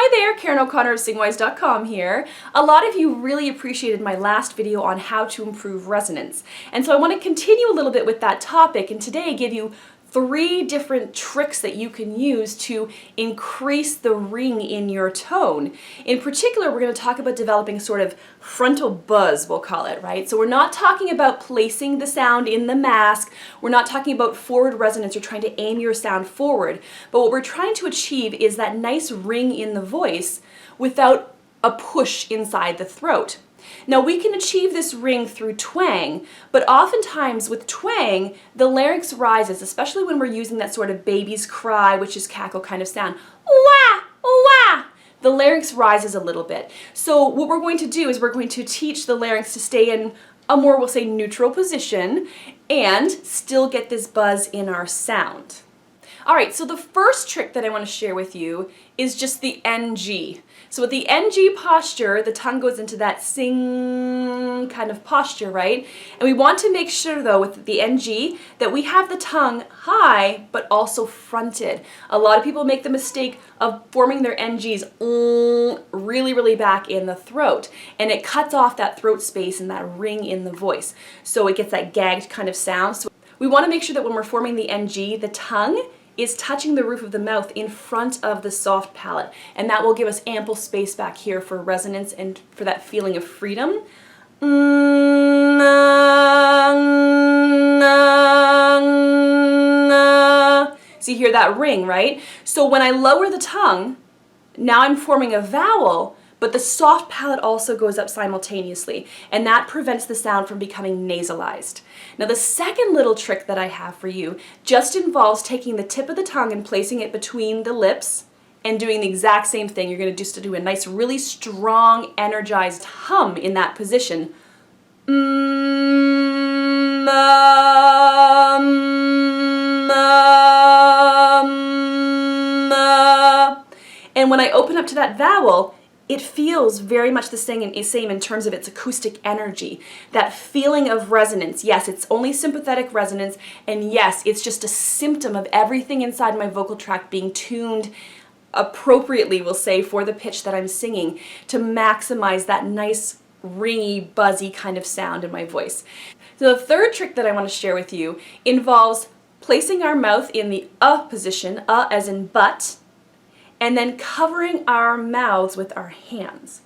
Hi there, Karen O'Connor of SingWise.com here. A lot of you really appreciated my last video on how to improve resonance. And so I want to continue a little bit with that topic and today give you 3 different tricks that you can use to increase the ring in your tone. In particular, we're going to talk about developing sort of frontal buzz, we'll call it, right? So we're not talking about placing the sound in the mask. We're not talking about forward resonance or trying to aim your sound forward. But what we're trying to achieve is that nice ring in the voice without a push inside the throat. Now we can achieve this ring through twang, but oftentimes with twang, the larynx rises, especially when we're using that sort of baby's cry, which is cackle kind of sound. Wah, wah. The larynx rises a little bit. So what we're going to do is we're going to teach the larynx to stay in a more, we'll say, neutral position and still get this buzz in our sound. All right, so the first trick that I want to share with you is just the NG. So with the NG posture, the tongue goes into that sing kind of posture, right? And we want to make sure, though, with the NG, that we have the tongue high, but also fronted. A lot of people make the mistake of forming their NGs really, really back in the throat. And it cuts off that throat space and that ring in the voice. So it gets that gagged kind of sound. So we want to make sure that when we're forming the NG, the tongue is touching the roof of the mouth in front of the soft palate. And that will give us ample space back here for resonance and for that feeling of freedom. So you hear that ring, right? So when I lower the tongue, now I'm forming a vowel, but the soft palate also goes up simultaneously, and that prevents the sound from becoming nasalized. Now the second little trick that I have for you just involves taking the tip of the tongue and placing it between the lips and doing the exact same thing. You're going to just do a nice, really strong, energized hum in that position. And when I open up to that vowel, it feels very much the same in terms of its acoustic energy. That feeling of resonance. Yes, it's only sympathetic resonance, and yes, it's just a symptom of everything inside my vocal tract being tuned appropriately, we'll say, for the pitch that I'm singing to maximize that nice, ringy, buzzy kind of sound in my voice. So the third trick that I want to share with you involves placing our mouth in the position, as in butt, and then covering our mouths with our hands.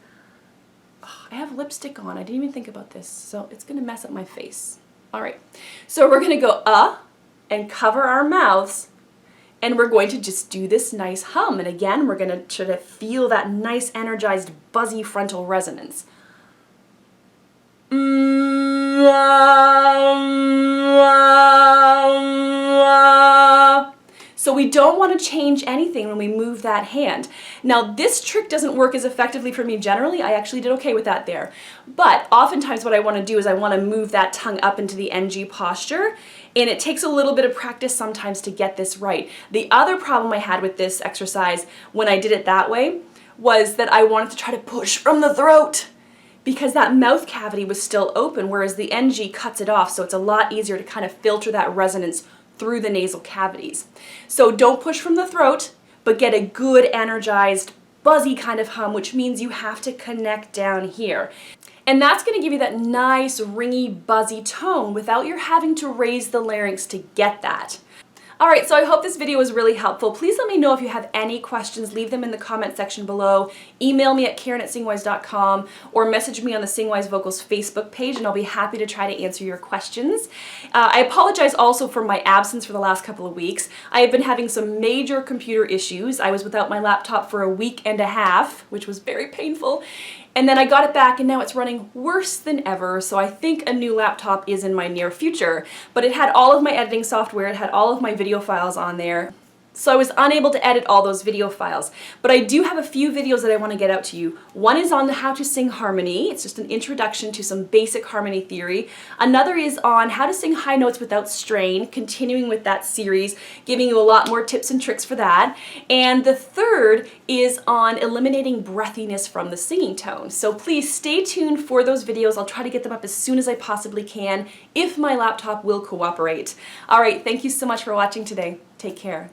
Oh, I have lipstick on. I didn't even think about this, so it's going to mess up my face. All right, so we're going to go and cover our mouths, and we're going to just do this nice hum. And again, we're going to try to feel that nice, energized, buzzy frontal resonance. So we don't want to change anything when we move that hand. Now this trick doesn't work as effectively for me generally. I actually did okay with that there. But oftentimes what I want to do is I want to move that tongue up into the NG posture, and it takes a little bit of practice sometimes to get this right. The other problem I had with this exercise when I did it that way was that I wanted to try to push from the throat because that mouth cavity was still open, whereas the NG cuts it off, so it's a lot easier to kind of filter that resonance through the nasal cavities. So don't push from the throat, but get a good, energized, buzzy kind of hum, which means you have to connect down here. And that's going to give you that nice, ringy, buzzy tone without your having to raise the larynx to get that. Alright, so I hope this video was really helpful. Please let me know if you have any questions. Leave them in the comment section below. Email me at karen@singwise.com or message me on the SingWise Vocals Facebook page and I'll be happy to try to answer your questions. I apologize also for my absence for the last couple of weeks. I have been having some major computer issues. I was without my laptop for a week and a half, which was very painful. And then I got it back and now it's running worse than ever, so I think a new laptop is in my near future. But it had all of my editing software, it had all of my video files on there. So I was unable to edit all those video files. But I do have a few videos that I want to get out to you. One is on how to sing harmony. It's just an introduction to some basic harmony theory. Another is on how to sing high notes without strain, continuing with that series, giving you a lot more tips and tricks for that. And the third is on eliminating breathiness from the singing tone. So please stay tuned for those videos. I'll try to get them up as soon as I possibly can, if my laptop will cooperate. All right, thank you so much for watching today. Take care.